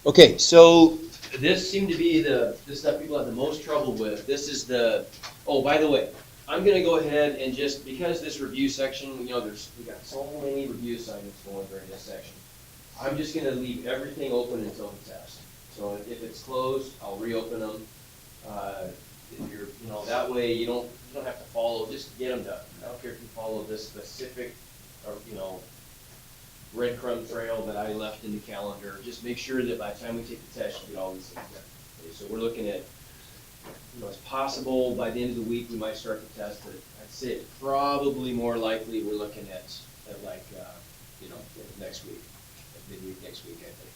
Okay, so this seemed to be the stuff people have the most trouble with. This is the, oh, by the way, I'm gonna go ahead and just, because this review section, we got so many review assignments going during this section. I'm just gonna leave everything open until the test. So if it's closed, I'll reopen them. If you're, that way you don't have to follow, just get them done. I don't care if you follow this specific, or, breadcrumb trail that I left in the calendar. Just make sure that by the time we take the test, you get all these things done. Okay, so we're looking at, it's possible by the end of the week we might start the test, but I'd say probably more likely we're looking at like, next week, midweek next week, I think.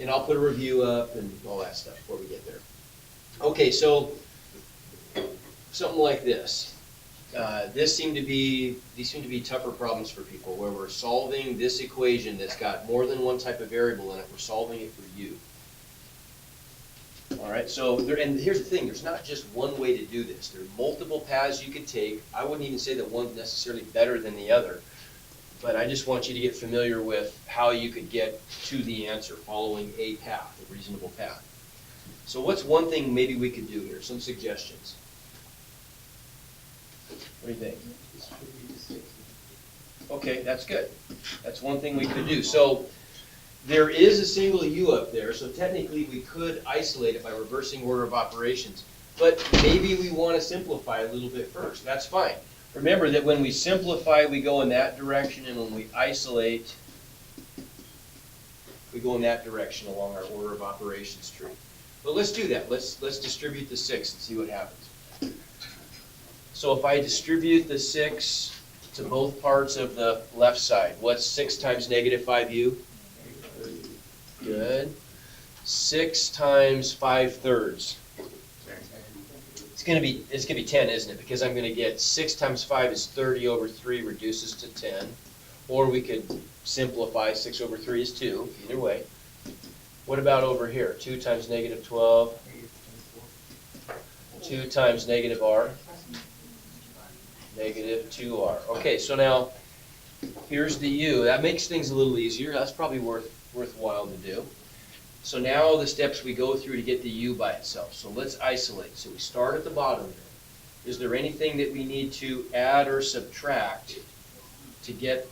And I'll put a review up and all that stuff before we get there. Okay, so something like this. These seem to be tougher problems for people, where we're solving this equation that's got more than one type of variable in it. We're solving it for u. All right, so and here's the thing, there's not just one way to do this. There are multiple paths you could take. I wouldn't even say that one's necessarily better than the other, but I just want you to get familiar with how you could get to the answer following a path, a reasonable path. So what's one thing maybe we could do here? Some suggestions. What do you think? Okay, that's good. That's one thing we could do. So there is a single u up there, so technically we could isolate it by reversing order of operations. But maybe we want to simplify a little bit first. That's fine. Remember that when we simplify, we go in that direction, and when we isolate, we go in that direction along our order of operations tree. But let's do that. Let's distribute the 6 and see what happens. So if I distribute the 6 to both parts of the left side, what's 6 times negative 5u? Good. 6 times 5/3. It's gonna be 10, isn't it? Because I'm gonna get 6 times 5 is 30 over 3 reduces to 10. Or we could simplify, 6 over 3 is 2, either way. What about over here? 2 times negative 12. 2 times negative r. Negative 2r. Okay, so now here's the u. That makes things a little easier. That's probably worthwhile to do. So now the steps we go through to get the u by itself. So let's isolate. So we start at the bottom. Is there anything that we need to add or subtract to get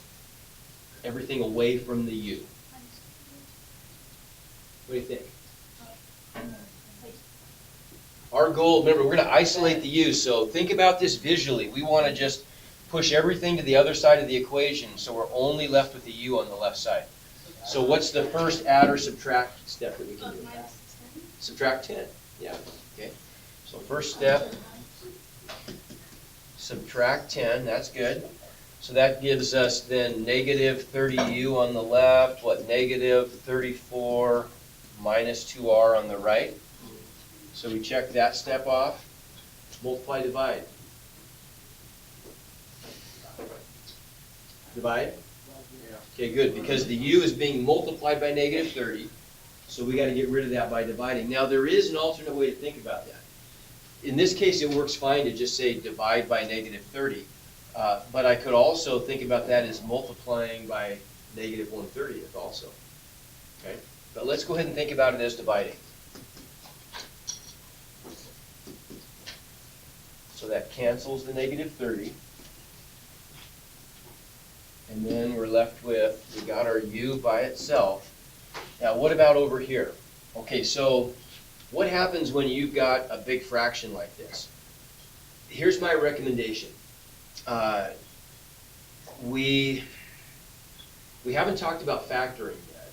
everything away from the u? What do you think? Our goal, remember, we're going to isolate the u, so think about this visually. We want to just push everything to the other side of the equation, so we're only left with the u on the left side. So what's the first add or subtract step that we can do? Subtract 10. Yeah, okay. So first step, subtract 10, that's good. So that gives us then negative 30u on the left, negative 34 minus 2r on the right. So we check that step off. Multiply, divide. Divide? Okay, good, because the u is being multiplied by negative 30, so we got to get rid of that by dividing. Now there is an alternate way to think about that. In this case, it works fine to just say divide by negative 30, but I could also think about that as multiplying by negative 1/30th also. Okay, but let's go ahead and think about it as dividing. So that cancels the negative 30. And then we're left with, we got our u by itself. Now what about over here? Okay, so what happens when you've got a big fraction like this? Here's my recommendation. We haven't talked about factoring yet.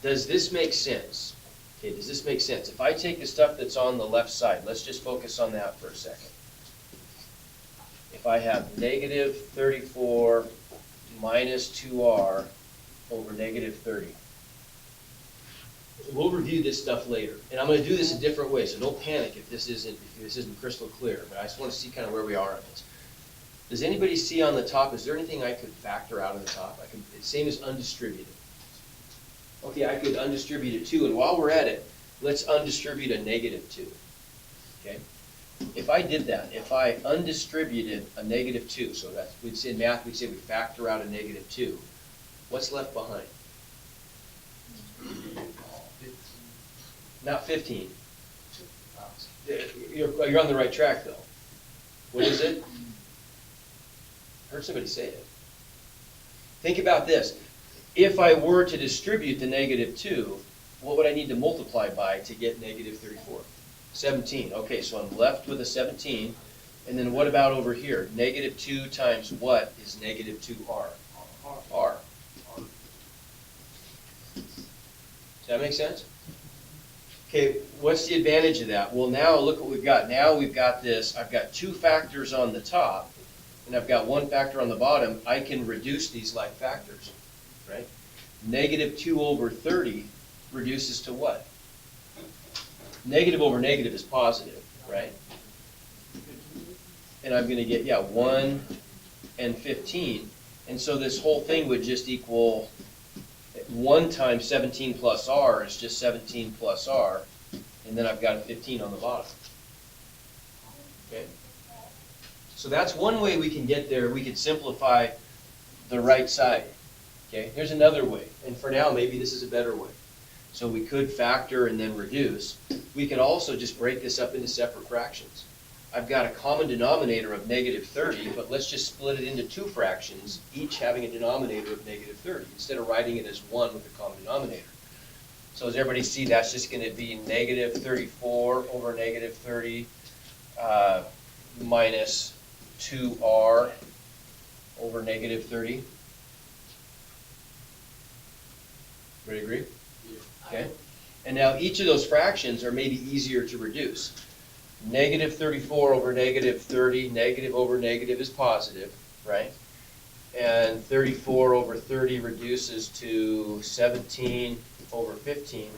Does this make sense? Okay, does this make sense? If I take the stuff that's on the left side, let's just focus on that for a second. If I have negative 34 minus 2r over negative 30. We'll review this stuff later. And I'm going to do this a different way, so don't panic if this isn't crystal clear. But I just want to see kind of where we are on this. Does anybody see on the top, is there anything I could factor out of the top? Same as undistributed. Okay, I could undistribute a 2, and while we're at it, let's undistribute a negative 2. Okay? If I did that, if I undistributed a negative 2, so that's, we'd say in math, we'd say we factor out a negative 2, what's left behind? Not 15. You're on the right track, though. What is it? Heard somebody say it. Think about this. If I were to distribute the -2, what would I need to multiply by to get -34? 17. Okay, so I'm left with a 17. And then what about over here? -2 times what is -2r? R. Does that make sense? Okay, what's the advantage of that? Well, now look what we've got. Now we've got this, I've got 2 factors on the top, and I've got 1 factor on the bottom. I can reduce these like factors, right? -2 over 30 reduces to what? Negative over negative is positive, right? And I'm going to get, 1 and 15. And so this whole thing would just equal 1 times 17 plus r is just 17 plus r. And then I've got a 15 on the bottom. Okay? So that's one way we can get there. We could simplify the right side. Okay? Here's another way. And for now, maybe this is a better way. So we could factor and then reduce. We could also just break this up into separate fractions. I've got a common denominator of -30, but let's just split it into 2 fractions, each having a denominator of -30, instead of writing it as 1 with a common denominator. So as everybody see, that's just going to be -34 over -30 minus 2r over -30. Everybody agree? Okay. And now each of those fractions are maybe easier to reduce. -34 over -30, negative over negative is positive, right? And 34 over 30 reduces to 17 over 15.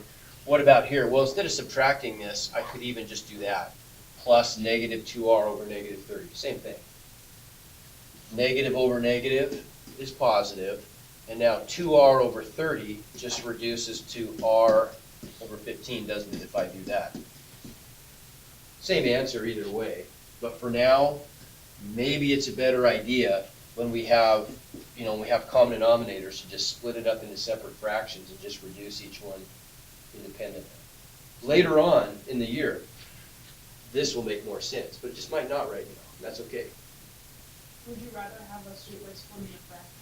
What about here? Well, instead of subtracting this, I could even just do that. Plus -2r over -30, same thing. Negative over negative is positive. And now 2r over 30 just reduces to r over 15, doesn't it, if I do that? Same answer either way. But for now, maybe it's a better idea when we have, when we have common denominators to just split it up into separate fractions and just reduce each one independently. Later on in the year, this will make more sense, but it just might not right now. That's okay. Would you rather have us do it splitting the fractions?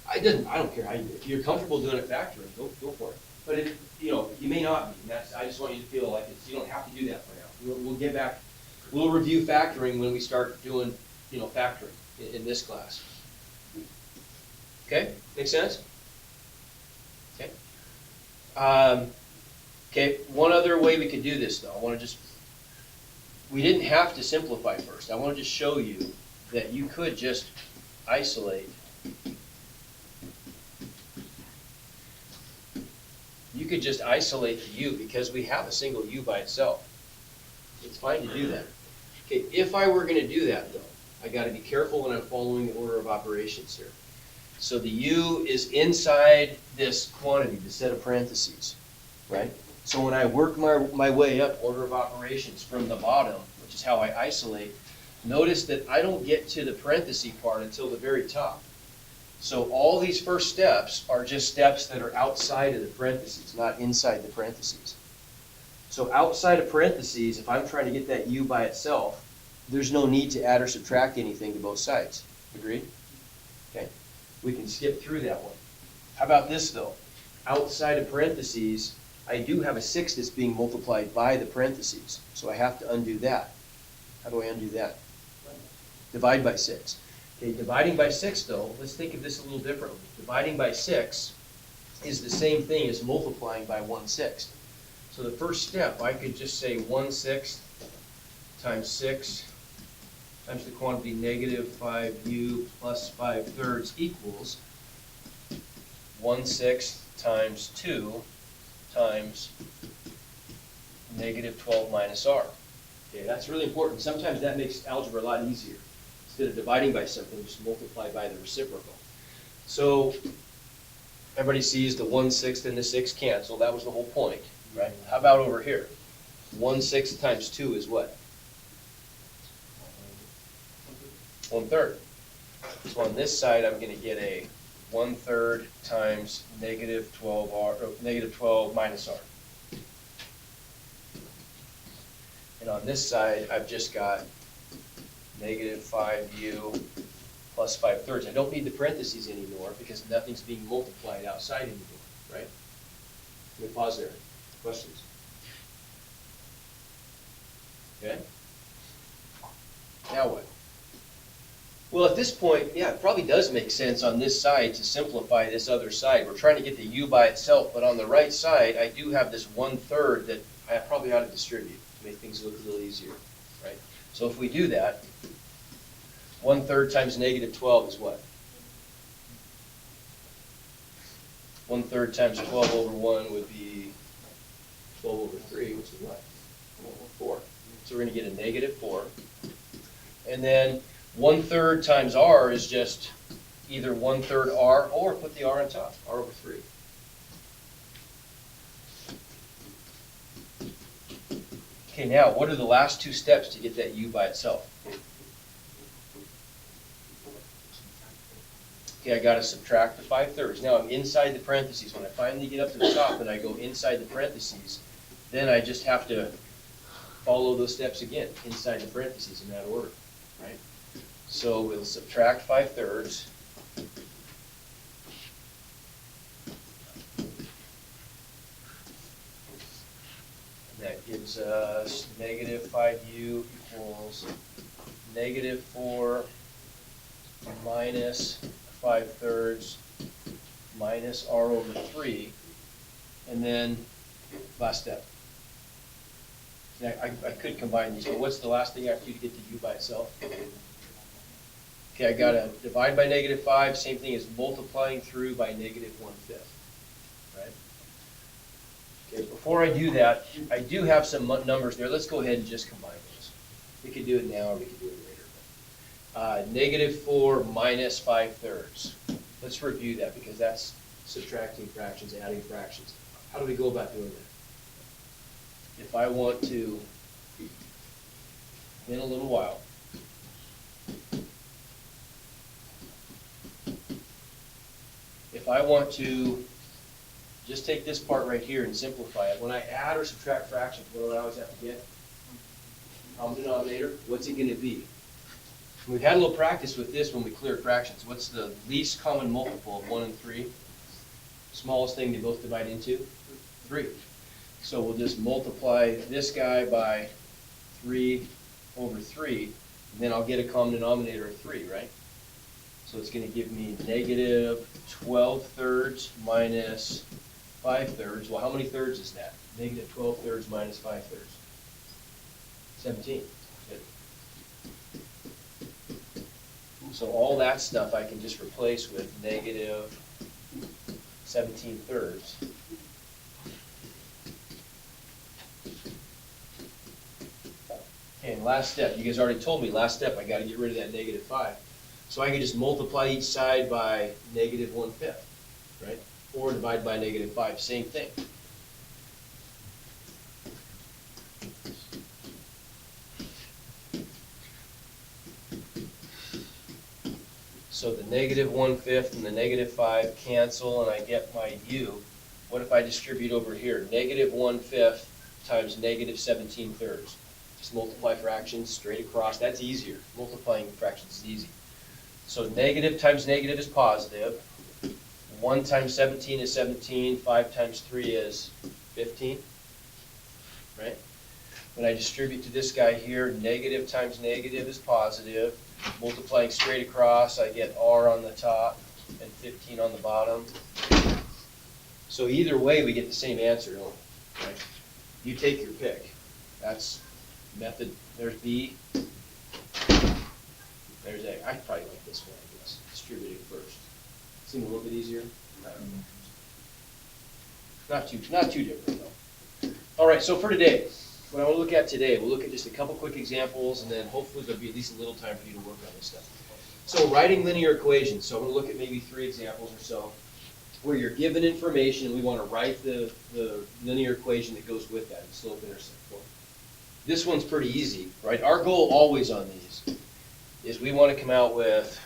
I don't care how you do it. If you're comfortable doing it factoring, go for it. But if, you may not be. I just want you to feel like you don't have to do that for now. We'll get back, we'll review factoring when we start doing, factoring in this class. Okay, make sense? Okay. Okay, one other way we could do this though, we didn't have to simplify first. I want to just show you that you could just isolate. You could just isolate the u because we have a single u by itself. It's fine to do that. Okay, if I were going to do that though, I got to be careful when I'm following the order of operations here. So the u is inside this quantity, the set of parentheses, right? So when I work my way up order of operations from the bottom, which is how I isolate, notice that I don't get to the parenthesis part until the very top. So all these first steps are just steps that are outside of the parentheses, not inside the parentheses. So outside of parentheses, if I'm trying to get that u by itself, there's no need to add or subtract anything to both sides. Agreed? Okay. We can skip through that one. How about this though? Outside of parentheses, I do have a 6 that's being multiplied by the parentheses. So I have to undo that. How do I undo that? Divide by 6. Okay, dividing by 6 though, let's think of this a little differently. Dividing by 6 is the same thing as multiplying by 1/6. So the first step, I could just say 1/6 times 6 times the quantity -5u plus 5/3 equals 1/6 times 2 times -12 minus r. Okay, that's really important. Sometimes that makes algebra a lot easier. Instead of dividing by something, just multiply by the reciprocal. So everybody sees the 1/6 and the 6 cancel. That was the whole point, right? How about over here? 1/6 times 2 is what? 1/3. So on this side, I'm going to get a 1/3 times negative 12r, or negative 12 minus r. And on this side, I've just got negative 5u plus 5/3. I don't need the parentheses anymore because nothing's being multiplied outside anymore, right? Let me pause there. Questions? Okay? Now what? Well, at this point, yeah, it probably does make sense on this side to simplify this other side. We're trying to get the u by itself, but on the right side, I do have this 1/3 that I probably ought to distribute to make things look a little easier, right? So if we do that, 1/3 times negative 12 is what? 1/3 times 12 over 1 would be 12 over 3, which is what? 4. So we're going to get a negative 4. And then 1/3 times r is just either 1/3 r, or put the r on top, r over 3. Okay, now what are the last two steps to get that u by itself? Okay, I got to subtract the 5/3. Now I'm inside the parentheses. When I finally get up to the top and I go inside the parentheses, then I just have to follow those steps again, inside the parentheses in that order, right? So we'll subtract 5/3. And that gives us negative 5u equals negative 4 minus 5/3 minus r over 3. And then last step. Now, I could combine these, but what's the last thing I have to do to get the u by itself? Okay, I gotta divide by negative 5, same thing as multiplying through by negative 1/5, right? Okay, before I do that, I do have some numbers there. Let's go ahead and just combine those. We could do it now or we could do it later. Negative 4 minus 5/3. Let's review that because that's subtracting fractions, adding fractions. How do we go about doing that? If I want to, in a little while, if I want to just take this part right here and simplify it, when I add or subtract fractions, what do I always have to get? Common denominator, what's it going to be? We've had a little practice with this when we clear fractions. What's the least common multiple of 1 and 3? Smallest thing they both divide into? 3. So we'll just multiply this guy by 3 over 3, and then I'll get a common denominator of 3, right? So it's going to give me negative 12/3 minus 5/3. Well, how many thirds is that? Negative 12/3 minus 5/3. 17. Good. So all that stuff I can just replace with negative 17/3. Okay, and last step. You guys already told me last step I got to get rid of that negative 5. So I can just multiply each side by negative 1/5, right? Or divide by negative 5, same thing. So the negative 1/5 and the negative 5 cancel and I get my u. What if I distribute over here? Negative 1/5 times negative 17/3. Just multiply fractions straight across. That's easier. Multiplying fractions is easy. So negative times negative is positive. 1 times 17 is 17. 5 times 3 is 15. Right? When I distribute to this guy here, negative times negative is positive. Multiplying straight across, I get r on the top and 15 on the bottom. So either way, we get the same answer, don't we? Right? You take your pick. That's method. There's B. There's A. I probably like this one, I guess. Distributing first. Seem a little bit easier. Not too different though. All right. So for today, what I want to look at today, we'll look at just a couple quick examples, and then hopefully there'll be at least a little time for you to work on this stuff. So writing linear equations. So I'm going to look at maybe 3 examples or so where you're given information and we want to write the linear equation that goes with that, the slope-intercept form. This one's pretty easy, right? Our goal always on these is we want to come out with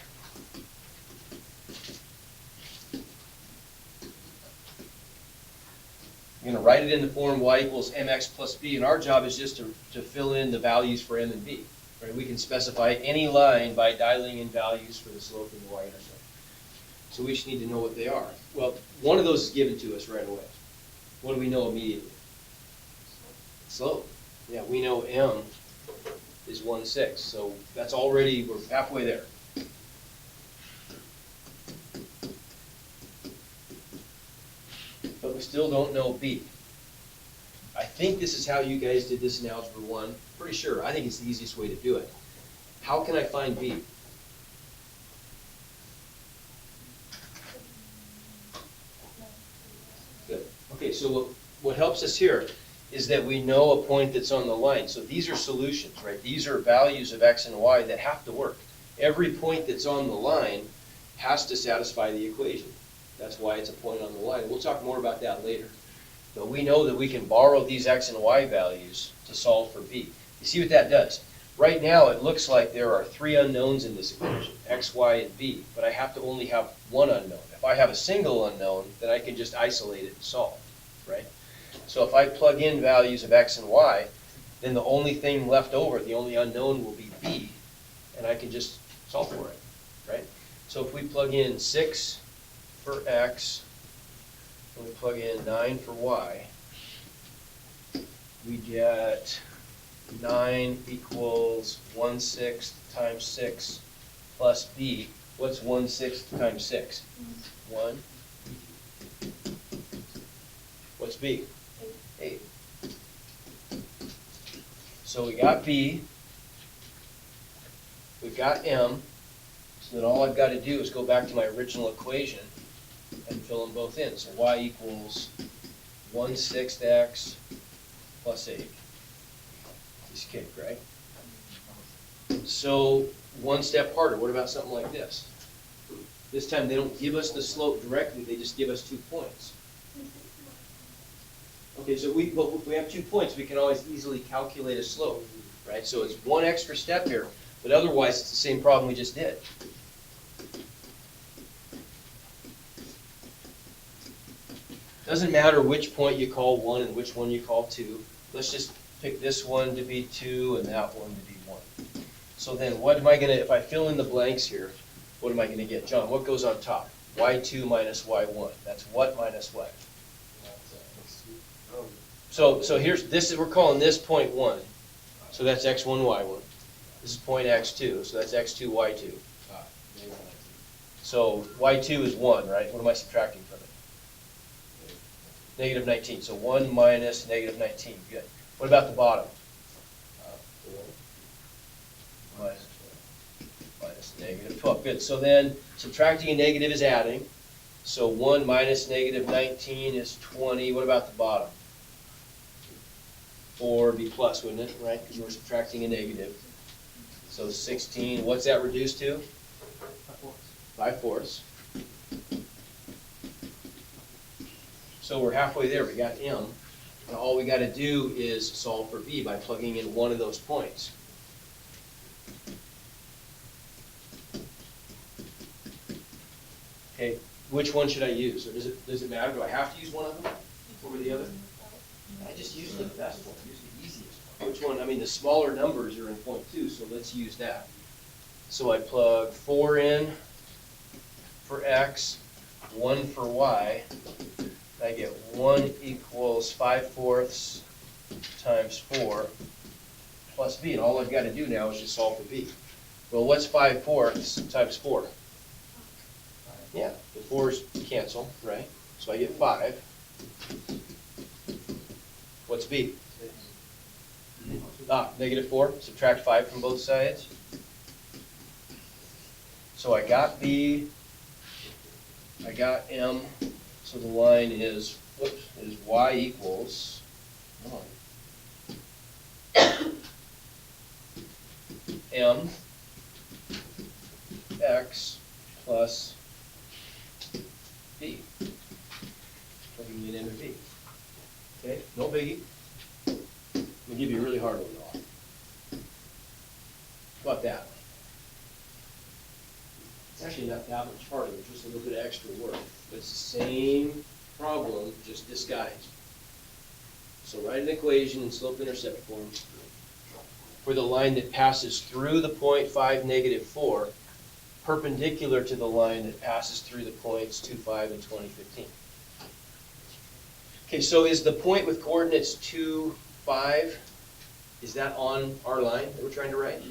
You're gonna write it in the form y equals mx plus b, and our job is just to fill in the values for m and b. Right? We can specify any line by dialing in values for the slope and the y-intercept. So we just need to know what they are. Well, one of those is given to us right away. What do we know immediately? Slope. Yeah, we know m is 1/6, so that's already, we're halfway there. But we still don't know b. I think this is how you guys did this in Algebra 1. Pretty sure. I think it's the easiest way to do it. How can I find b? Good. Okay, so what helps us here is that we know a point that's on the line. So these are solutions, right? These are values of x and y that have to work. Every point that's on the line has to satisfy the equation. That's why it's a point on the line. We'll talk more about that later. But we know that we can borrow these x and y values to solve for b. You see what that does? Right now, it looks like there are 3 unknowns in this equation, x, y, and b, but I have to only have one unknown. If I have a single unknown, then I can just isolate it and solve, right? So if I plug in values of x and y, then the only thing left over, the only unknown will be b, and I can just solve for it, right? So if we plug in 6 for x, and we plug in 9 for y, we get 9 equals 1/6 times 6 plus b. What's 1/6 times 6? 1. What's b? 8. So we got b, we've got m, so then all I've got to do is go back to my original equation and fill them both in. So y equals 1/6 x plus 8. Piece of cake, right? So one step harder, what about something like this? This time they don't give us the slope directly, they just give us 2 points. Okay, so we have 2 points, we can always easily calculate a slope, right? So it's one extra step here, but otherwise it's the same problem we just did. Doesn't matter which point you call 1 and which one you call 2. Let's just pick this one to be 2 and that one to be 1. So then what am I going to, if I fill in the blanks here, what am I going to get? John, what goes on top? y2 minus y1. That's what minus what? So here's, this is, we're calling this point 1. So that's x1, y1. This is point x2, so that's x2, y2. So y2 is 1, right? What am I subtracting from it? Negative 19. So 1 minus negative 19. Good. What about the bottom? Minus negative 12. Good. So then subtracting a negative is adding. So 1 minus negative 19 is 20. What about the bottom? 4 would be plus, wouldn't it? Right? Because we're subtracting a negative. So 16. What's that reduced to? 5/4. So we're halfway there. We got m. And all we got to do is solve for b by plugging in one of those points. Okay, which one should I use? Or does it matter? Do I have to use one of them over the other? I just use the best one. Use the easiest one. Which one? I mean, the smaller numbers are in point 2, so let's use that. So I plug 4 in for x, 1 for y. I get 1 equals 5/4 times 4 plus b. And all I've got to do now is just solve for b. Well, what's 5/4 times 4? Yeah, the 4's cancel, right? So I get 5. What's b? Negative 4. Subtract 5 from both sides. So I got b. I got m. So the line is, is y equals, m x plus b. Plugging it into b. Okay, no biggie. I'm going to give you a really hard one though. How about that? It's actually not that much harder, just a little bit of extra work. But it's the same problem, just disguised. So write an equation in slope-intercept form for the line that passes through the point 5, -4, perpendicular to the line that passes through the points 2, 5, and 20, 15. Okay, so is the point with coordinates 2, 5, is that on our line that we're trying to write?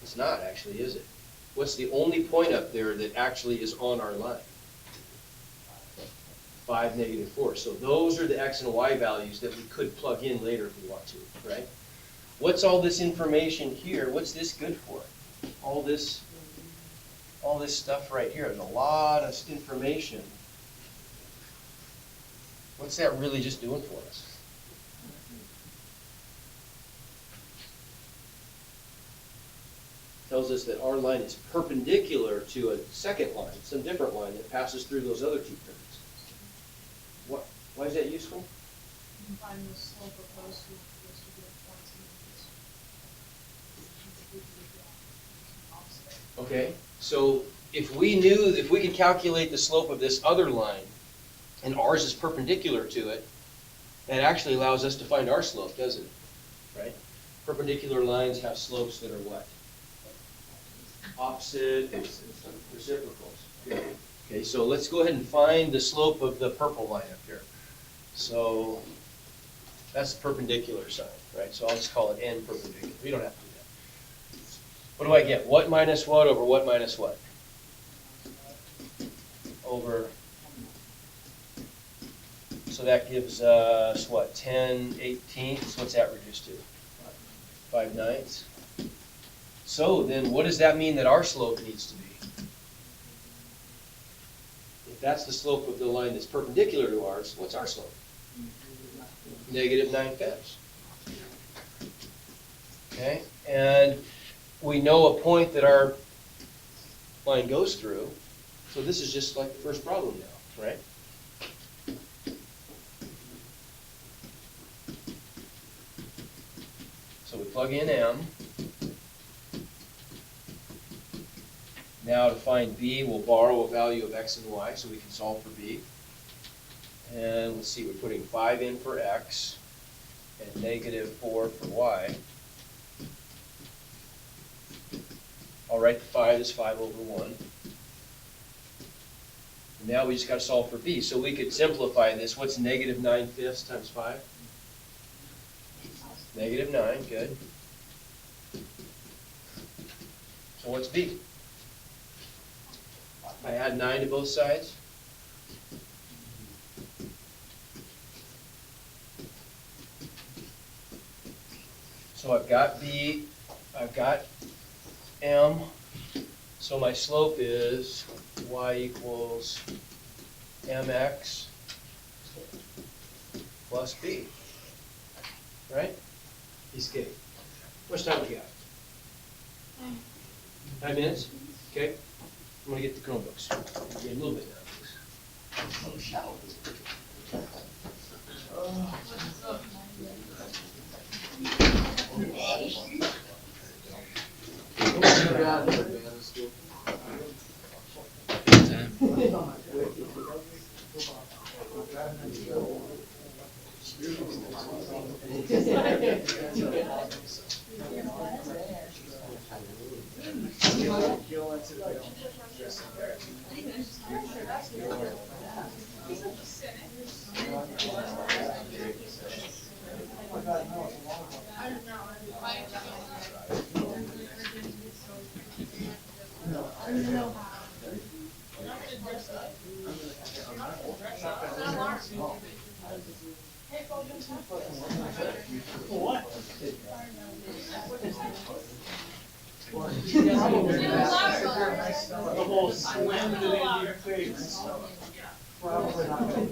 It's not actually, is it? What's the only point up there that actually is on our line? 5, -4. So those are the x and y values that we could plug in later if we want to, right? What's all this information here? What's this good for? All this stuff right here. There's a lot of information. What's that really just doing for us? Tells us that our line is perpendicular to a second line, some different line that passes through those other two curves. Why is that useful? You can find the slope of those two given points and Okay, so if we could calculate the slope of this other line, and ours is perpendicular to it, that actually allows us to find our slope, doesn't it? Right? Perpendicular lines have slopes that are what? Opposite reciprocals. Okay, so let's go ahead and find the slope of the purple line up here. So that's the perpendicular side, right? So I'll just call it n perpendicular. We don't have to do that. What do I get? What minus what over what minus what? Over, so that gives us what, 10/18? What's that reduced to? 5/9. So then what does that mean that our slope needs to be? If that's the slope of the line that's perpendicular to ours, what's our slope? -9/5. Okay, and we know a point that our line goes through, so this is just like the first problem now, right? So we plug in M. Now to find B, we'll borrow a value of x and y so we can solve for B. And let's see, we're putting 5 in for x and -4 for y. I'll write the 5 as 5/1. And now we just got to solve for B. So we could simplify this. What's -9/5 times 5? -9, good. So what's B? I add 9 to both sides. So I've got B, I've got M, so my slope is y equals mx plus b, right? Piece of cake. How much time we got? 5 minutes? Okay. I'm gonna get the Chromebooks. Get a little bit now, please. The whole slam to the Indian face. Probably not gonna